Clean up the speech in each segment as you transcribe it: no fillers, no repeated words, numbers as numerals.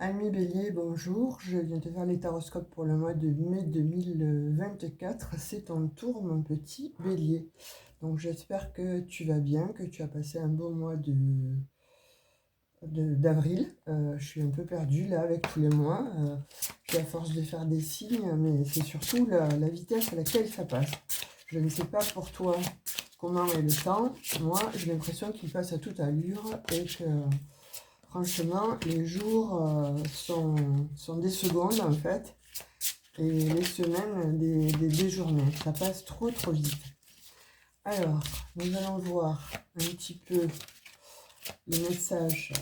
Ami Bélier, bonjour. Je viens te faire les taroscopes pour le mois de mai 2024. C'est ton tour, mon petit Bélier. Donc j'espère que tu vas bien, que tu as passé un bon mois d'avril. Je suis un peu perdue là avec tous les mois. Puis à force de faire des signes, mais c'est surtout la vitesse à laquelle ça passe. Je ne sais pas pour toi comment est le temps. Moi, j'ai l'impression qu'il passe à toute allure et que franchement, les jours sont des secondes en fait, et les semaines des journées. Ça passe trop vite. Alors, nous allons voir un petit peu les messages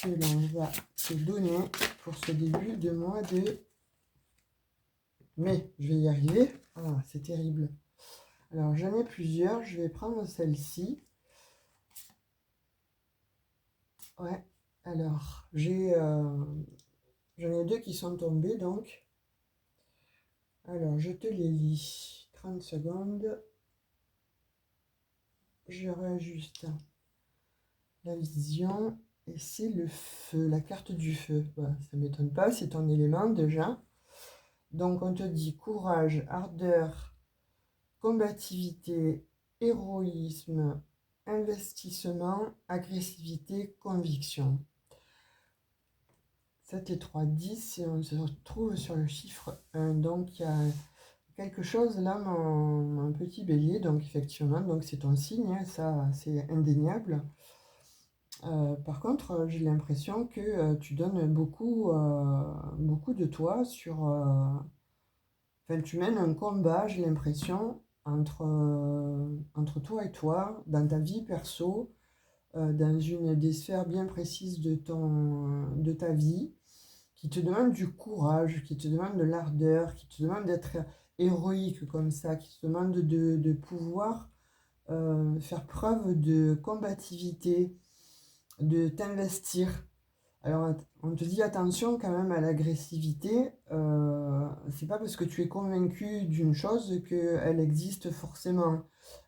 que l'on va te donner pour ce début de mois de mai. Je vais y arriver. Ah, c'est terrible. Alors, j'en ai plusieurs. Je vais prendre celle-ci. Ouais. Alors, j'en ai deux qui sont tombés donc. Alors, je te les lis. 30 secondes. Je réajuste la vision. Et c'est le feu, la carte du feu. Voilà, ça ne m'étonne pas, c'est ton élément déjà. Donc, on te dit courage, ardeur, combativité, héroïsme, investissement, agressivité, conviction. 7 et 3, 10. Et on se retrouve sur le chiffre 1. Donc, il y a quelque chose là, mon petit bélier. Donc, effectivement, donc c'est ton signe, hein, ça, c'est indéniable. Par contre, j'ai l'impression que tu donnes beaucoup de toi Enfin, tu mènes un combat, j'ai l'impression, entre toi et toi, dans ta vie perso, dans une des sphères bien précises de ta vie, qui te demande du courage, qui te demande de l'ardeur, qui te demande d'être héroïque comme ça, qui te demande de pouvoir faire preuve de combativité, de t'investir. Alors, on te dit attention quand même à l'agressivité. C'est pas parce que tu es convaincu d'une chose qu'elle existe forcément.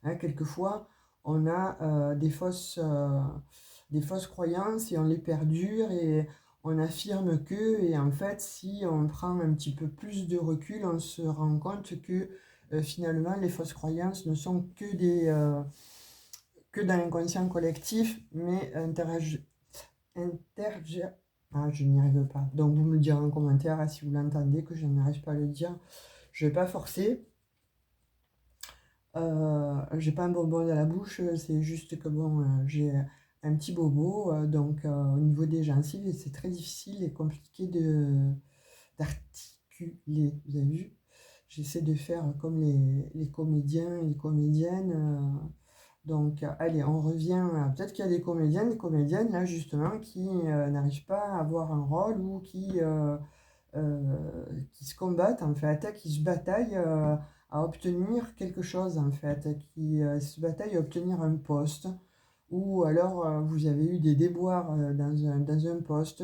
Hein, quelquefois, on a des fausses croyances et on les perdure et on affirme que, et en fait, si on prend un petit peu plus de recul, on se rend compte que finalement, les fausses croyances ne sont que dans l'inconscient collectif, mais intergé... Ah, je n'y arrive pas. Donc, vous me le direz en commentaire si vous l'entendez, que je n'arrive pas à le dire. Je ne vais pas forcer. J'ai pas un bonbon dans la bouche, c'est juste que bon, j'ai un petit bobo, donc au niveau des gencives, c'est très difficile et compliqué d'articuler. Vous avez vu? J'essaie de faire comme les comédiens et les comédiennes. Donc, allez, on revient. Peut-être qu'il y a des comédiennes, des comédiennes, là, justement, qui n'arrivent pas à avoir un rôle ou qui se combattent, en fait, qui se bataillent à obtenir quelque chose, en fait, qui se bataillent à obtenir un poste. Ou alors, vous avez eu des déboires dans un poste.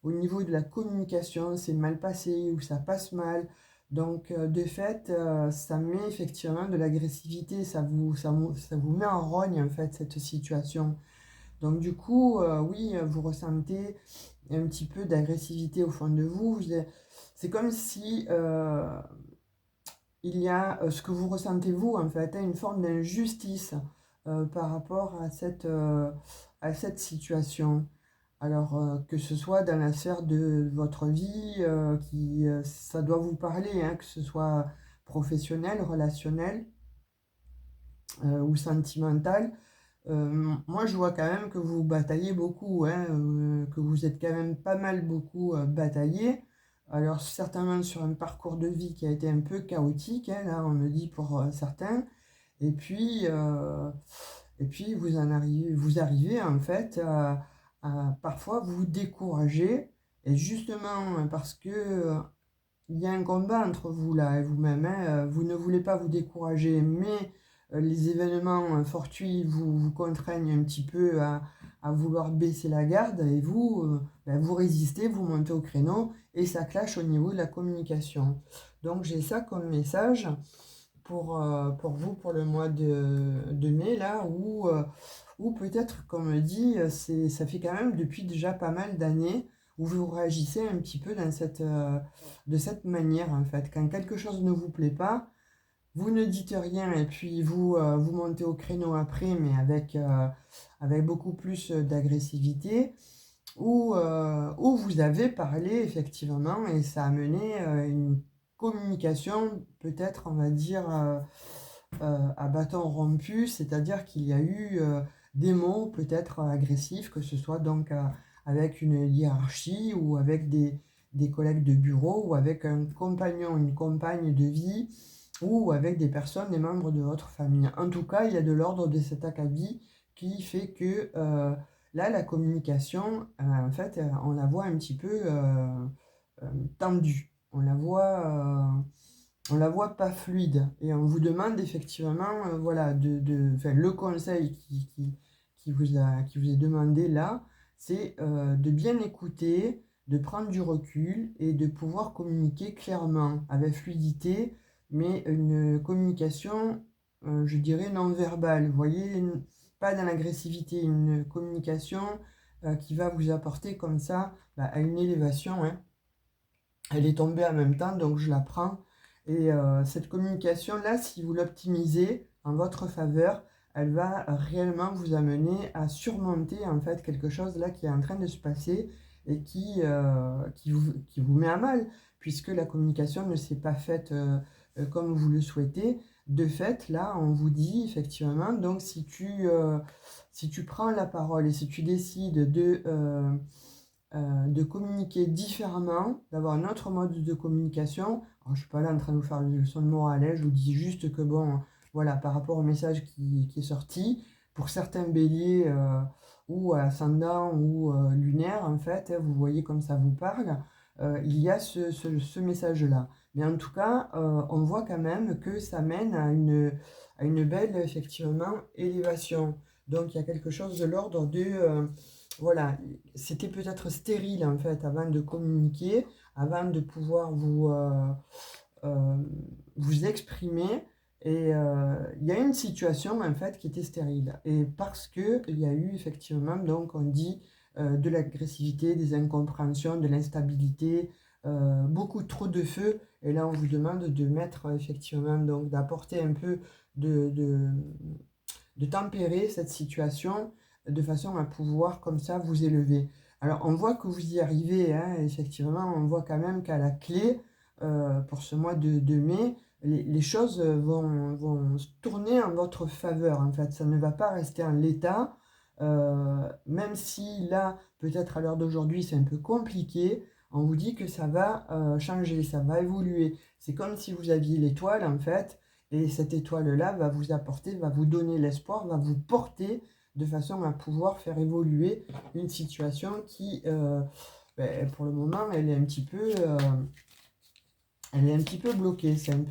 Au niveau de la communication, c'est mal passé ou ça passe mal. Donc, de fait, ça met effectivement de l'agressivité, ça vous met en rogne, en fait, cette situation. Donc, du coup, oui, vous ressentez un petit peu d'agressivité au fond de vous. C'est comme si il y a ce que vous ressentez vous, en fait, hein, une forme d'injustice par rapport à cette situation. Alors, que ce soit dans la sphère de votre vie, ça doit vous parler, hein, que ce soit professionnel, relationnel ou sentimental. Moi, je vois quand même que vous bataillez beaucoup, hein, que vous êtes quand même pas mal beaucoup bataillé. Alors, certainement sur un parcours de vie qui a été un peu chaotique, hein, là, on me dit pour certains. Et puis, euh, et puis vous arrivez en fait à parfois vous décourager. Et justement, parce que il y a un combat entre vous là et vous-même, hein, vous ne voulez pas vous décourager, mais les événements fortuits vous contraignent un petit peu à vouloir baisser la garde et vous, ben, vous résistez, vous montez au créneau et ça clash au niveau de la communication. Donc j'ai ça comme message pour vous pour le mois de mai là où peut-être comme on me dit, ça fait quand même depuis déjà pas mal d'années où vous réagissez un petit peu de cette manière, en fait. Quand quelque chose ne vous plaît pas, vous ne dites rien et puis vous montez au créneau après, mais avec beaucoup plus d'agressivité, où vous avez parlé effectivement et ça a mené une communication, peut-être, on va dire, à bâton rompu, c'est-à-dire qu'il y a eu des mots peut-être agressifs, que ce soit donc avec une hiérarchie ou avec des collègues de bureau ou avec un compagnon, une compagne de vie ou avec des personnes, des membres de votre famille. En tout cas, il y a de l'ordre de cet acabit qui fait que là, la communication, en fait, on la voit un petit peu euh, tendue. On la voit pas fluide et on vous demande effectivement, voilà, enfin, le conseil qui vous est demandé là, c'est de bien écouter, de prendre du recul et de pouvoir communiquer clairement, avec fluidité, mais une communication, je dirais, non verbale. Vous voyez, pas dans l'agressivité, une communication qui va vous apporter comme ça à une élévation, hein. Elle est tombée en même temps, donc je la prends. Et cette communication-là, si vous l'optimisez en votre faveur, elle va réellement vous amener à surmonter en fait quelque chose là qui est en train de se passer et qui vous met à mal, puisque la communication ne s'est pas faite comme vous le souhaitez. De fait, là, on vous dit effectivement, donc si tu prends la parole et si tu décides de communiquer différemment, d'avoir un autre mode de communication. Alors, je ne suis pas là en train de vous faire une leçon de morale, hein, je vous dis juste que, bon, voilà, par rapport au message qui est sorti, pour certains béliers ou ascendants ou lunaires, en fait, vous voyez comme ça vous parle, il y a ce message-là. Mais en tout cas, on voit quand même que ça mène à une belle, effectivement, élévation. Donc, il y a quelque chose de l'ordre de voilà, c'était peut-être stérile en fait avant de communiquer, avant de pouvoir euh, vous exprimer. Et il y a une situation en fait qui était stérile. Et parce que il y a eu effectivement, donc on dit, de l'agressivité, des incompréhensions, de l'instabilité, beaucoup trop de feu. Et là, on vous demande de mettre effectivement, donc d'apporter un peu de, de, de tempérer cette situation de façon à pouvoir comme ça vous élever. Alors on voit que vous y arrivez, hein, effectivement, on voit quand même qu'à la clé, pour ce mois de mai, les choses vont se tourner en votre faveur. En fait, ça ne va pas rester en l'état, même si là, peut-être à l'heure d'aujourd'hui, c'est un peu compliqué. On vous dit que ça va changer, ça va évoluer. C'est comme si vous aviez l'étoile, en fait, et cette étoile-là va vous apporter, va vous donner l'espoir, va vous porter de façon à pouvoir faire évoluer une situation qui, pour le moment, elle est un petit peu bloquée. C'est un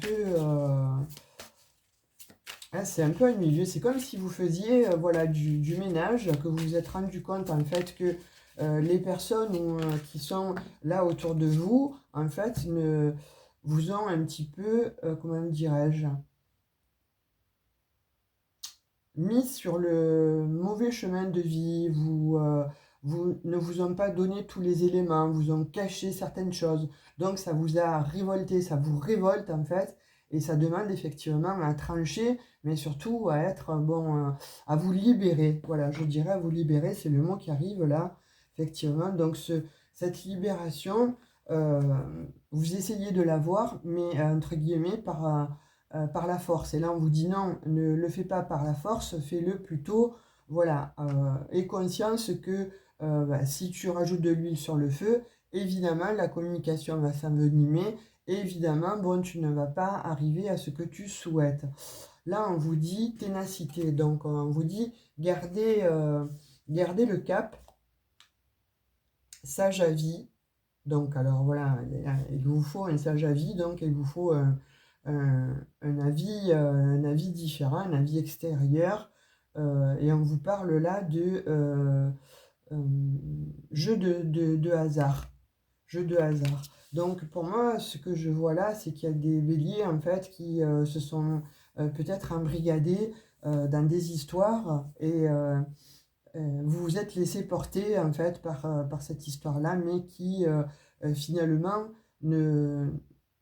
peu ennuyeux. C'est comme si vous faisiez voilà, du ménage, que vous vous êtes rendu compte en fait que les personnes qui sont là autour de vous, en fait, vous ont un petit peu, comment dirais-je, mis sur le mauvais chemin de vie, vous ne vous ont pas donné tous les éléments, vous ont caché certaines choses. Donc ça vous a révolté, ça vous révolte en fait, et ça demande effectivement à trancher, mais surtout à être bon, à vous libérer. Voilà, je dirais à vous libérer, c'est le mot qui arrive là, effectivement. Donc cette libération, euh, vous essayez de l'avoir, mais entre guillemets par la force. Et là, on vous dit non, ne le fais pas par la force, fais-le plutôt, voilà, aie conscience que si tu rajoutes de l'huile sur le feu, évidemment, la communication va s'envenimer, évidemment, bon, tu ne vas pas arriver à ce que tu souhaites. Là, on vous dit ténacité, donc on vous dit gardez le cap, sage à vie. Donc, alors voilà, il vous faut un sage avis, donc il vous faut un avis différent, un avis extérieur. Et on vous parle là de euh, jeu de hasard. Jeu de hasard. Donc, pour moi, ce que je vois là, c'est qu'il y a des béliers, en fait, qui se sont peut-être embrigadés dans des histoires et vous vous êtes laissé porter en fait par cette histoire-là, mais qui finalement ne,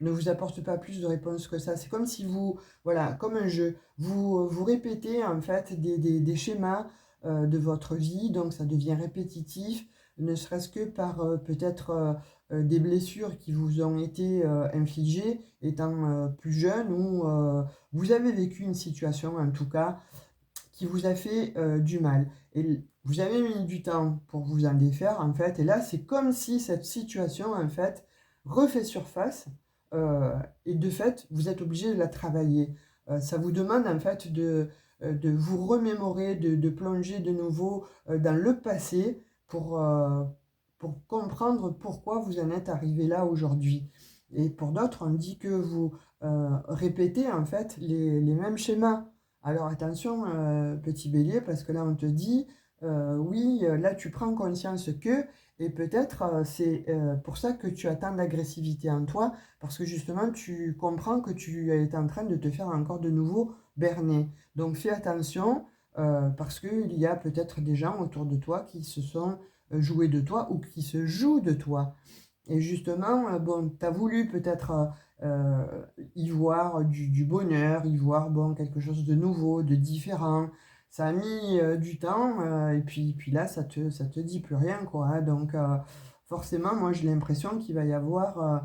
ne vous apporte pas plus de réponses que ça. C'est comme si vous, voilà, comme un jeu, vous répétez en fait des schémas de votre vie, donc ça devient répétitif, ne serait-ce que par peut-être des blessures qui vous ont été infligées étant plus jeune ou vous avez vécu une situation en tout cas qui vous a fait du mal. Et vous avez mis du temps pour vous en défaire, en fait. Et là, c'est comme si cette situation, en fait, refait surface. Et de fait, vous êtes obligé de la travailler. Ça vous demande, en fait, de vous remémorer, de plonger de nouveau dans le passé pour comprendre pourquoi vous en êtes arrivé là aujourd'hui. Et pour d'autres, on dit que vous répétez, en fait, les mêmes schémas. Alors attention, petit bélier, parce que là on te dit, oui, là tu prends conscience que, et peut-être c'est pour ça que tu as tant d'agressivité en toi, parce que justement tu comprends que tu es en train de te faire encore de nouveau berner. Donc fais attention, parce qu'il y a peut-être des gens autour de toi qui se sont joués de toi ou qui se jouent de toi. Et justement, bon, tu as voulu peut-être y voir du bonheur, y voir bon, quelque chose de nouveau, de différent. Ça a mis du temps, et puis là, ça te dit plus rien, quoi, hein. Donc, forcément, moi, j'ai l'impression qu'il va y avoir,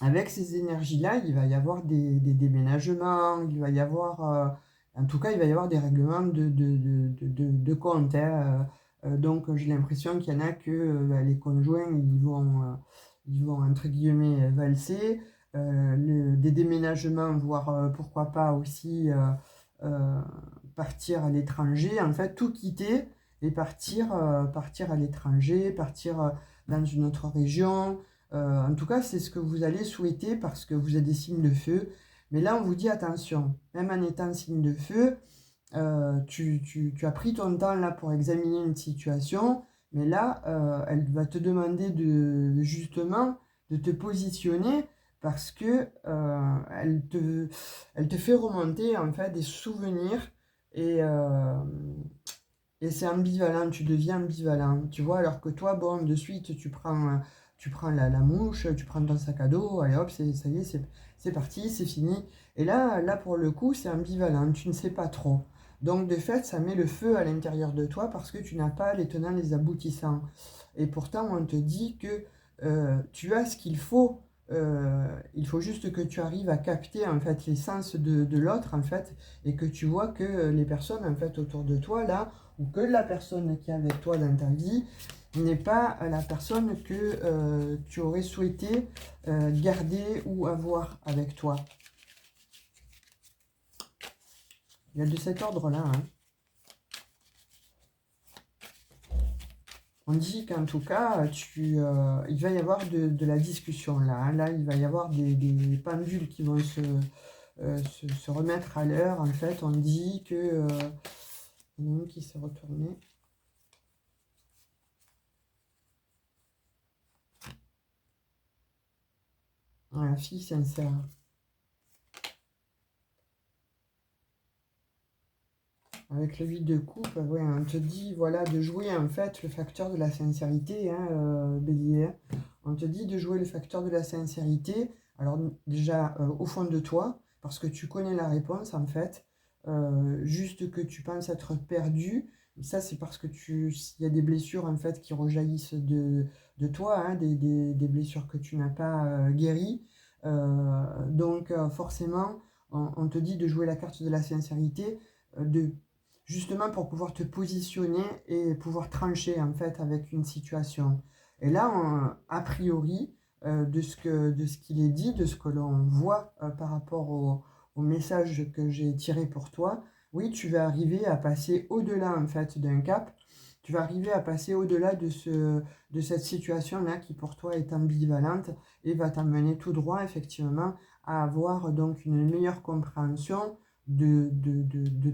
avec ces énergies-là, il va y avoir des déménagements, il va y avoir, en tout cas, il va y avoir des règlements de compte, hein. Donc, j'ai l'impression qu'il y en a que les conjoints, ils vont, entre guillemets, valser. Des déménagements, voire pourquoi pas aussi euh, partir à l'étranger, en fait, tout quitter et partir à l'étranger, partir dans une autre région. En tout cas, c'est ce que vous allez souhaiter parce que vous êtes des signes de feu. Mais là, on vous dit attention, même en étant signe de feu, tu as pris ton temps là pour examiner une situation, mais là, elle va te demander justement de te positionner parce que elle te fait remonter en fait des souvenirs et, euh, et c'est ambivalent, tu deviens ambivalent, tu vois, alors que toi, bon, de suite, tu prends la mouche, tu prends ton sac à dos, allez hop, ça y est, c'est parti, c'est fini. Et là, pour le coup, c'est ambivalent, tu ne sais pas trop. Donc, de fait, ça met le feu à l'intérieur de toi parce que tu n'as pas les tenants, les aboutissants. Et pourtant, on te dit que tu as ce qu'il faut. Il faut juste que tu arrives à capter en fait l'essence de l'autre en fait et que tu vois que les personnes en fait autour de toi là ou que la personne qui est avec toi dans ta vie n'est pas la personne que tu aurais souhaité garder ou avoir avec toi. Il y a de cet ordre-là, hein. On dit qu'en tout cas, il va y avoir de la discussion là, hein. Là, il va y avoir des pendules qui vont se remettre à l'heure. En fait, on dit que... il y en a une qui s'est retournée. La fille sincère. Avec le 8 de coupe, ouais, on te dit voilà, de jouer en fait le facteur de la sincérité, hein, Bélier. On te dit de jouer le facteur de la sincérité. Alors déjà au fond de toi, parce que tu connais la réponse en fait. Juste que tu penses être perdu. Ça c'est parce que il y a des blessures en fait qui rejaillissent de toi, hein, des blessures que tu n'as pas guéries. Donc forcément, on te dit de jouer la carte de la sincérité, de justement pour pouvoir te positionner et pouvoir trancher en fait avec une situation. Et là, a priori, de ce qu'il est dit, de ce que l'on voit par rapport au message que j'ai tiré pour toi, oui, tu vas arriver à passer au-delà en fait d'un cap. Tu vas arriver à passer au-delà de cette situation-là qui pour toi est ambivalente et va t'amener tout droit effectivement à avoir donc une meilleure compréhension de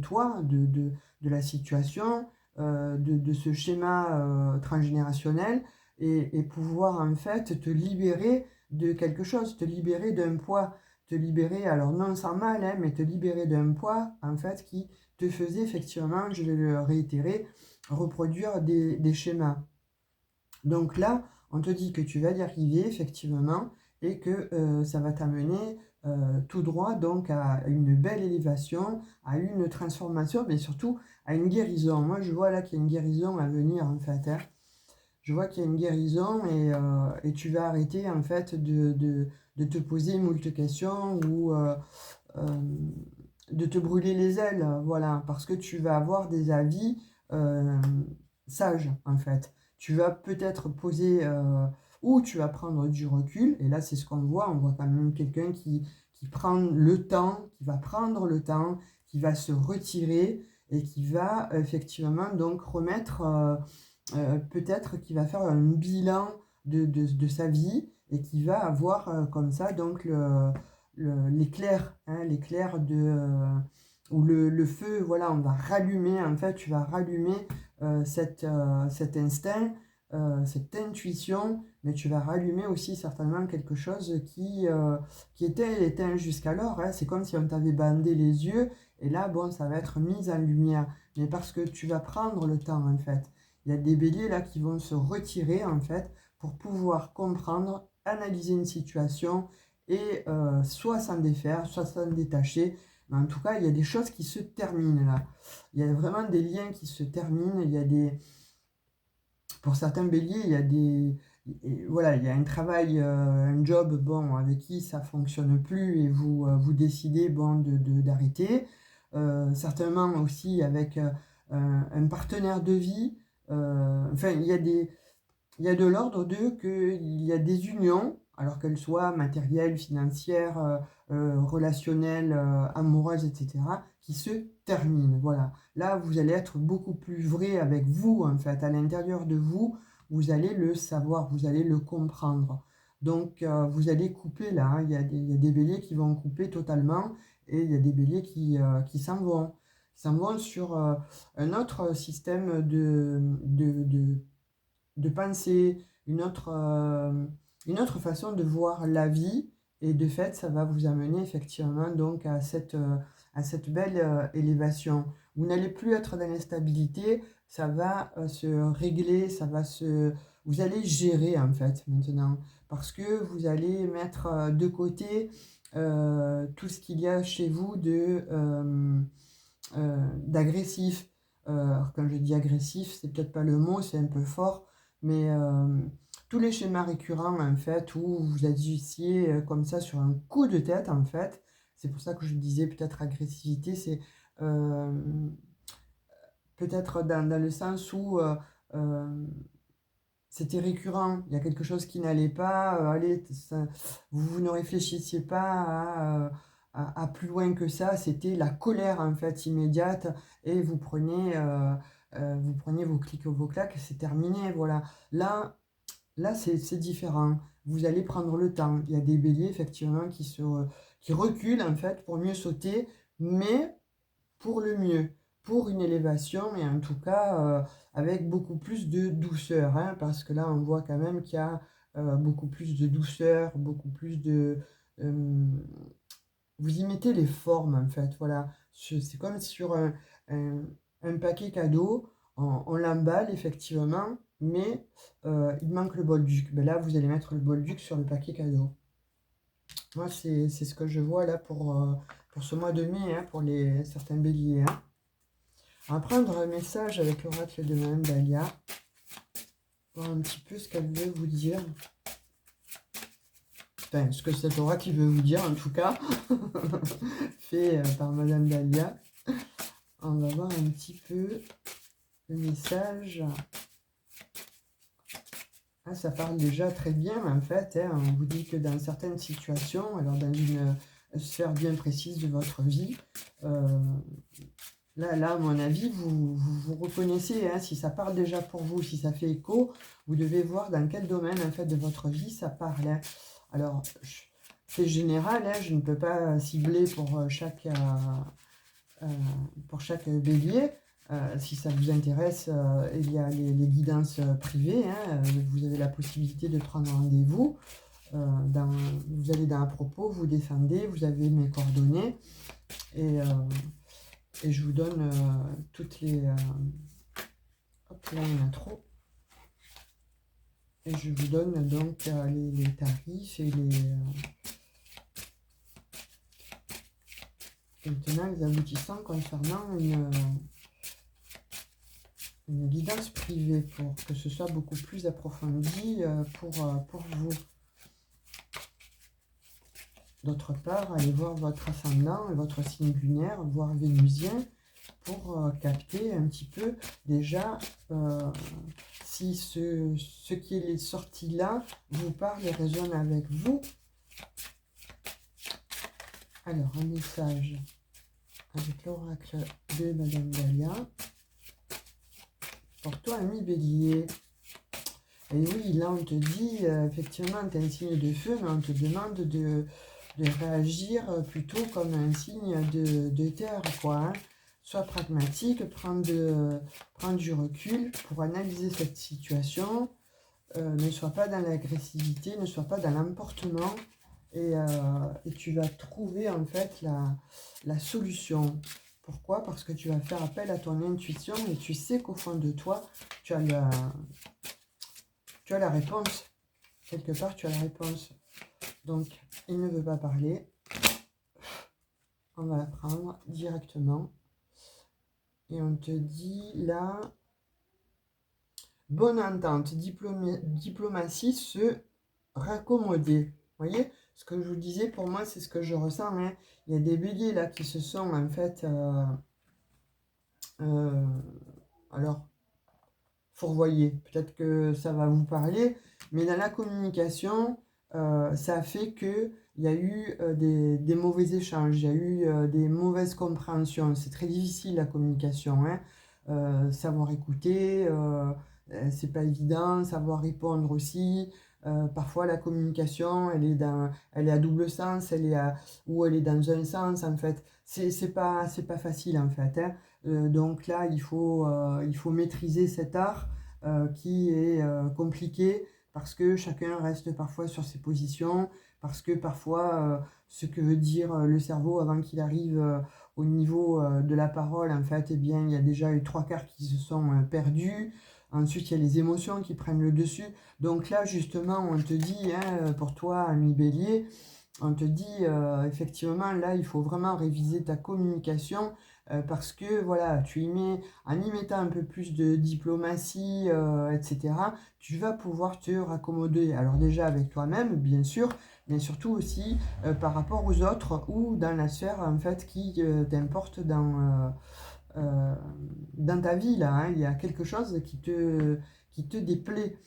toi, de la situation, de ce schéma transgénérationnel et pouvoir en fait te libérer de quelque chose, te libérer d'un poids, te libérer, alors non sans mal, hein, mais te libérer d'un poids en fait qui te faisait effectivement, je vais le réitérer, reproduire des schémas. Donc là, on te dit que tu vas y arriver effectivement et que ça va t'amener tout droit donc à une belle élévation, à une transformation, mais surtout à une guérison. Moi, je vois là qu'il y a une guérison à venir en fait, hein. Je vois qu'il y a une guérison et tu vas arrêter en fait de te poser moult questions ou de te brûler les ailes, voilà, parce que tu vas avoir des avis euh, sages en fait. Tu vas peut-être poser ou tu vas prendre du recul, et là c'est ce qu'on voit, on voit quand même quelqu'un qui prend le temps, qui va prendre le temps, qui va se retirer et qui va effectivement donc remettre, peut-être qui va faire un bilan de sa vie et qui va avoir comme ça donc l'éclair, hein, l'éclair ou le feu, voilà, on va rallumer, en fait, tu vas rallumer cet instinct, cette intuition, mais tu vas rallumer aussi certainement quelque chose qui était éteint jusqu'alors, hein. C'est comme si on t'avait bandé les yeux, et là, bon, ça va être mis en lumière, mais parce que tu vas prendre le temps, en fait. Il y a des béliers là qui vont se retirer, en fait, pour pouvoir comprendre, analyser une situation, et soit s'en défaire, soit s'en détacher. Mais en tout cas, il y a des choses qui se terminent là. Il y a vraiment des liens qui se terminent. Il y a des, pour certains béliers, il y a des, voilà, il y a un travail, un job, bon, avec qui ça fonctionne plus et vous décidez, bon, d'arrêter. Certainement aussi avec un partenaire de vie. Enfin, il y a de l'ordre de qu'il y a des unions, alors qu'elles soient matérielles, financières, relationnelles, amoureuses, etc., qui se terminent. Voilà. Là, vous allez être beaucoup plus vrai avec vous, en fait, à l'intérieur de vous, vous allez le savoir, vous allez le comprendre. Donc, vous allez couper là, hein. Il y a des béliers qui vont couper totalement et il y a des béliers qui s'en vont. Ils s'en vont sur un autre système de penser, une autre façon de voir la vie. Et de fait, ça va vous amener effectivement donc à cette belle élévation. Vous n'allez plus être dans l'instabilité, ça va se régler, vous allez gérer en fait maintenant. Parce que vous allez mettre de côté tout ce qu'il y a chez vous d'agressif. Alors quand je dis agressif, c'est peut-être pas le mot, c'est un peu fort, mais tous les schémas récurrents en fait où vous agissiez comme ça sur un coup de tête en fait, c'est pour ça que je disais peut-être agressivité, c'est euh, peut-être dans le sens où euh, c'était récurrent, il y a quelque chose qui n'allait pas, allez, vous ne réfléchissiez pas à plus loin que ça, c'était la colère en fait immédiate et vous prenez vos clics ou vos claques, c'est terminé, voilà. Là c'est différent, vous allez prendre le temps, il y a des béliers effectivement qui reculent en fait pour mieux sauter, mais pour le mieux, pour une élévation et en tout cas avec beaucoup plus de douceur, hein, parce que là on voit quand même qu'il y a beaucoup plus de douceur, beaucoup plus de... euh, vous y mettez les formes en fait, voilà. C'est comme sur un- un paquet cadeau, on l'emballe effectivement, mais il manque le bolduc. Ben là vous allez mettre le bolduc sur le paquet cadeau. Moi c'est ce que je vois là pour ce mois de mai, hein, pour certains béliers, hein. On va prendre un message avec l'oracle de Madame Dahlia. Voir un petit peu ce qu'elle veut vous dire. Enfin, ce que cet oracle veut vous dire en tout cas. Fait par Madame Dahlia. On va voir un petit peu le message. Ah, ça parle déjà très bien en fait, hein. On vous dit que dans certaines situations, alors dans une sphère bien précise de votre vie, là, à mon avis, vous reconnaissez, hein, si ça parle déjà pour vous, si ça fait écho, vous devez voir dans quel domaine en fait, de votre vie ça parle, hein. Alors, c'est général, hein, je ne peux pas cibler pour chaque bélier. Si ça vous intéresse, il y a les guidances privées, hein, vous avez la possibilité de prendre rendez-vous. Vous allez dans un propos, vous défendez, vous avez mes coordonnées. Et Et je vous donne toutes les... hop, là, il y en a trop. Et je vous donne donc les tarifs et maintenant les aboutissants concernant une guidance privée pour que ce soit beaucoup plus approfondi pour vous. D'autre part, allez voir votre ascendant et votre signe lunaire, voire vénusien, pour capter un petit peu déjà si ce qui est sorti là vous parle et résonne avec vous. Alors, un message avec l'oracle de Madame Galia. Pour toi, ami Bélier. Et oui, là, on te dit, effectivement, tu es un signe de feu, mais on te demande de réagir plutôt comme un signe de terre, quoi. Hein. Sois pragmatique, prends du recul pour analyser cette situation. Ne sois pas dans l'agressivité, ne sois pas dans l'emportement. Et tu vas trouver, en fait, la solution. Pourquoi? Parce que tu vas faire appel à ton intuition et tu sais qu'au fond de toi, tu as la réponse. Quelque part, tu as la réponse. Donc, il ne veut pas parler. On va la prendre directement. Et on te dit là, bonne entente, diplomatie, se raccommoder. Vous voyez, ce que je vous disais, pour moi, c'est ce que je ressens. Hein. Il y a des béliers là qui se sont en fait... alors, fourvoyés. Peut-être que ça va vous parler, mais dans la communication, ça fait que il y a eu des mauvais échanges, il y a eu des mauvaises compréhensions. C'est très difficile la communication, hein. Savoir écouter, c'est pas évident, savoir répondre aussi. Parfois la communication, elle est à double sens, ou elle est dans un sens en fait. C'est pas facile en fait. Hein. Donc là, il faut maîtriser cet art qui est compliqué parce que chacun reste parfois sur ses positions, parce que parfois ce que veut dire le cerveau avant qu'il arrive au niveau de la parole, en fait, eh bien, il y a déjà eu 3/4 qui se sont perdus. Ensuite, il y a les émotions qui prennent le dessus. Donc là, justement, on te dit, hein, pour toi, ami Bélier, on te dit, effectivement, là, il faut vraiment réviser ta communication parce que, voilà, en y mettant un peu plus de diplomatie, etc., tu vas pouvoir te raccommoder. Alors déjà avec toi-même, bien sûr, mais surtout aussi par rapport aux autres ou dans la sphère, en fait, qui t'importe dans ta vie, là. Hein. Il y a quelque chose qui te déplaît.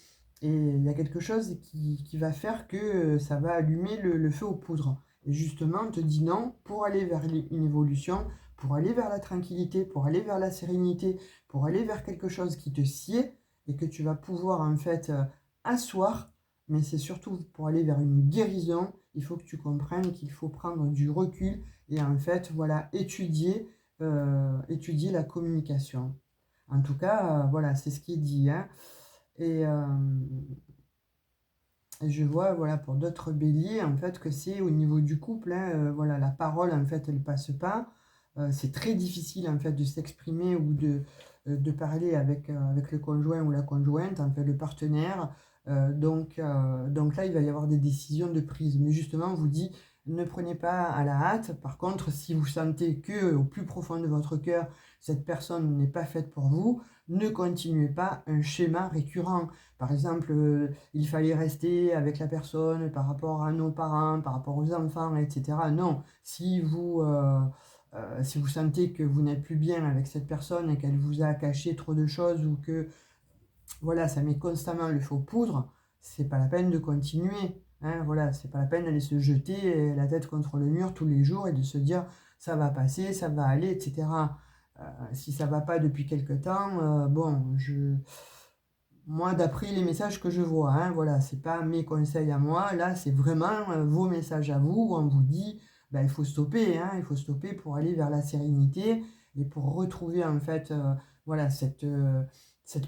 Et il y a quelque chose qui va faire que ça va allumer le feu aux poudres. Et justement, on te dit non, pour aller vers une évolution, pour aller vers la tranquillité, pour aller vers la sérénité, pour aller vers quelque chose qui te sied et que tu vas pouvoir en fait asseoir, mais c'est surtout pour aller vers une guérison, il faut que tu comprennes qu'il faut prendre du recul et en fait, voilà, étudier la communication. En tout cas, voilà, c'est ce qui est dit. Hein. Et je vois, voilà, pour d'autres béliers, en fait, que c'est au niveau du couple, hein, voilà, la parole, en fait, elle passe pas. C'est très difficile, en fait, de s'exprimer ou de parler avec le conjoint ou la conjointe, en fait, le partenaire. Donc là, il va y avoir des décisions de prise. Mais justement, on vous dit, ne prenez pas à la hâte. Par contre, si vous sentez que au plus profond de votre cœur, cette personne n'est pas faite pour vous, ne continuez pas un schéma récurrent. Par exemple, il fallait rester avec la personne par rapport à nos parents, par rapport aux enfants, etc. Non, si vous sentez que vous n'êtes plus bien avec cette personne et qu'elle vous a caché trop de choses ou que voilà, ça met constamment le feu aux poudres, c'est pas la peine de continuer. Hein, voilà, c'est pas la peine d'aller se jeter la tête contre le mur tous les jours et de se dire ça va passer, ça va aller, etc. Si ça va pas depuis quelque temps, bon, moi, d'après les messages que je vois, hein, voilà, c'est pas mes conseils à moi, là, c'est vraiment vos messages à vous, où on vous dit, ben, il faut stopper, hein, il faut stopper pour aller vers la sérénité et pour retrouver, en fait, voilà, cette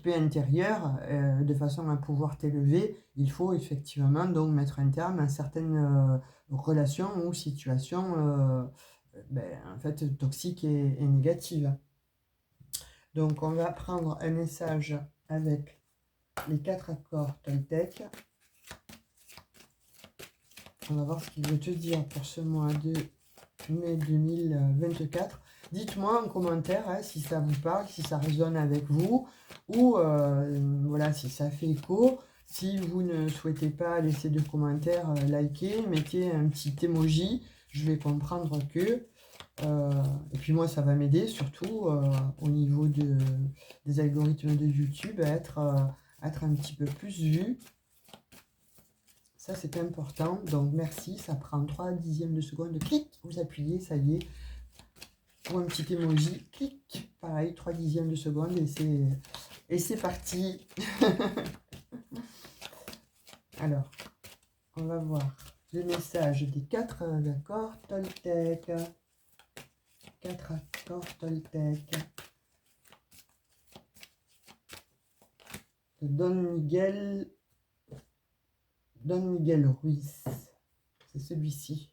paix intérieure, de façon à pouvoir t'élever, il faut effectivement donc mettre un terme à certaines relations ou situations en fait, toxique et négative. Donc, on va prendre un message avec les 4 accords Toltec. On va voir ce qu'il veut te dire pour ce mois de mai 2024. Dites-moi en commentaire si ça vous parle, si ça résonne avec vous, ou voilà, si ça fait écho. Si vous ne souhaitez pas laisser de commentaires, likez, mettez un petit emoji. Je vais comprendre que. Et puis moi, ça va m'aider surtout au niveau des algorithmes de YouTube à être un petit peu plus vu. Ça, c'est important. Donc, merci. Ça prend 3 dixièmes de seconde. Clic, vous appuyez, ça y est. Pour un petit emoji, clic. Pareil, 3 dixièmes de seconde. Et c'est parti. Alors, on va voir le message des 4 accords Toltec. 4 accords Toltec. De Don Miguel Ruiz. C'est celui-ci.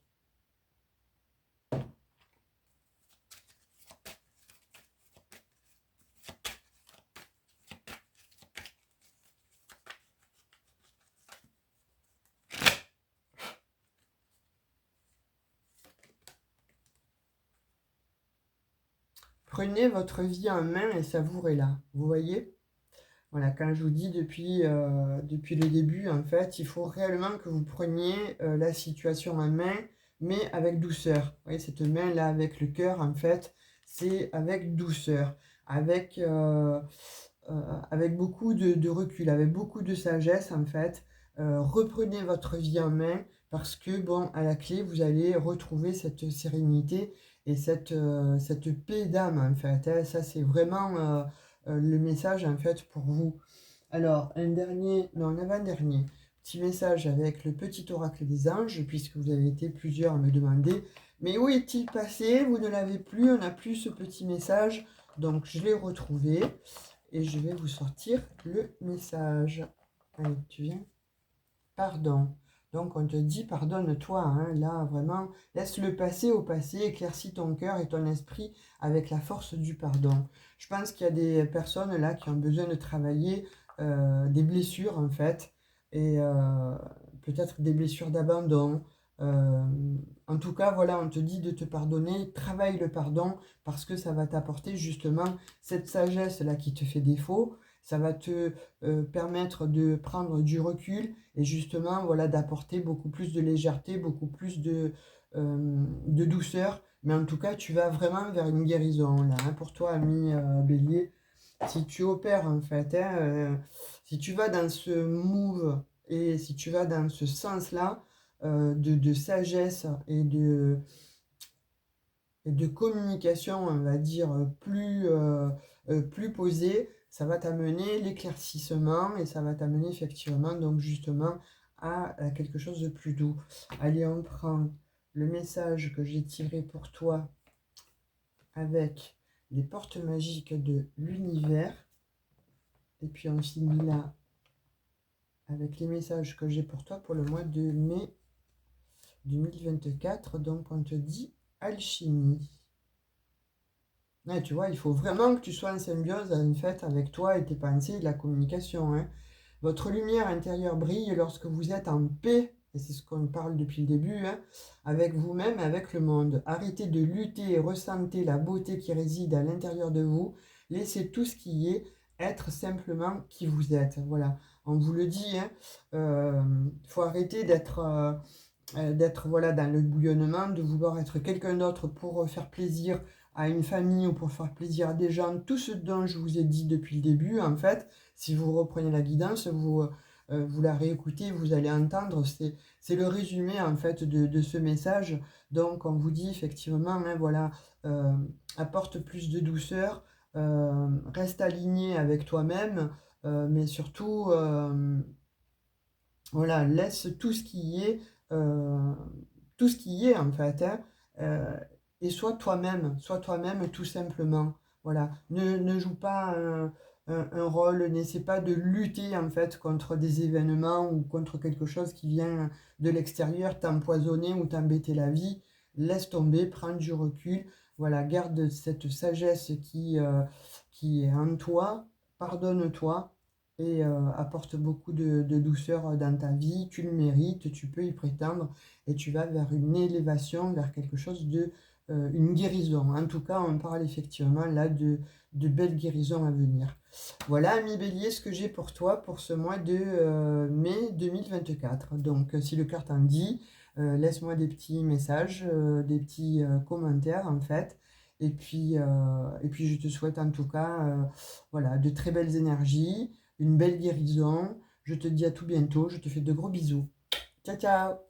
Prenez votre vie en main et savourez-la. Vous voyez? Voilà, quand je vous dis depuis le début, en fait, il faut réellement que vous preniez la situation en main, mais avec douceur. Vous voyez, cette main-là, avec le cœur, en fait, c'est avec douceur, avec beaucoup de recul, avec beaucoup de sagesse, en fait. Reprenez votre vie en main, parce que, bon, à la clé, vous allez retrouver cette sérénité et cette paix d'âme, en fait. Hein. Ça, c'est vraiment le message en fait pour vous. Alors, un avant-dernier petit message avec le petit oracle des anges, puisque vous avez été plusieurs à me demander, mais où est-il passé? Vous ne l'avez plus, on n'a plus ce petit message, donc je l'ai retrouvé et je vais vous sortir le message. Allez, tu viens? Pardon. Donc on te dit pardonne-toi, hein, là vraiment, laisse-le passer au passé, éclaircis ton cœur et ton esprit avec la force du pardon. Je pense qu'il y a des personnes là qui ont besoin de travailler des blessures en fait, et peut-être des blessures d'abandon. Euh, En tout cas, voilà, on te dit de te pardonner, travaille le pardon parce que ça va t'apporter justement cette sagesse là qui te fait défaut. Ça va te permettre de prendre du recul et justement, voilà, d'apporter beaucoup plus de légèreté, beaucoup plus de douceur. Mais en tout cas, tu vas vraiment vers une guérison, là, hein, pour toi, ami Bélier. Si tu opères, en fait, hein, si tu vas dans ce move et si tu vas dans ce sens-là, de sagesse et de communication, on va dire, plus posée, ça va t'amener l'éclaircissement et ça va t'amener effectivement, donc justement, à quelque chose de plus doux. Allez, on prend le message que j'ai tiré pour toi avec les portes magiques de l'univers. Et puis on finit là avec les messages que j'ai pour toi pour le mois de mai 2024. Donc on te dit alchimie. Ouais, tu vois, il faut vraiment que tu sois en symbiose en fait avec toi et tes pensées et de la communication. Hein. Votre lumière intérieure brille lorsque vous êtes en paix, et c'est ce qu'on parle depuis le début, hein, avec vous-même et avec le monde. Arrêtez de lutter et ressentez la beauté qui réside à l'intérieur de vous. Laissez tout ce qui est être simplement qui vous êtes. Voilà, on vous le dit, hein, faut arrêter d'être voilà, dans le bouillonnement, de vouloir être quelqu'un d'autre pour faire plaisir à une famille ou pour faire plaisir à des gens. Tout ce dont je vous ai dit depuis le début, en fait, si vous reprenez la guidance, vous la réécoutez, vous allez entendre, c'est le résumé en fait de ce message. Donc on vous dit effectivement, hein, voilà, apporte plus de douceur, reste aligné avec toi-même, mais surtout, voilà, laisse euh, tout ce qui y est en fait, hein, et sois toi-même tout simplement. Voilà, ne joue pas un rôle, n'essaie pas de lutter en fait contre des événements ou contre quelque chose qui vient de l'extérieur t'empoisonner ou t'embêter la vie. laisse tomber, prends du recul, voilà, garde cette sagesse qui est en toi, pardonne-toi et apporte beaucoup de douceur dans ta vie, tu le mérites, tu peux y prétendre et tu vas vers une élévation, vers quelque chose une guérison. En tout cas, on parle effectivement là de belles guérisons à venir. Voilà, ami Bélier, ce que j'ai pour toi pour ce mois de mai 2024. Donc, si le cœur t'en dit, laisse-moi des petits messages, des petits commentaires en fait. Et puis, je te souhaite en tout cas voilà, de très belles énergies, une belle guérison. Je te dis à tout bientôt, je te fais de gros bisous. Ciao, ciao!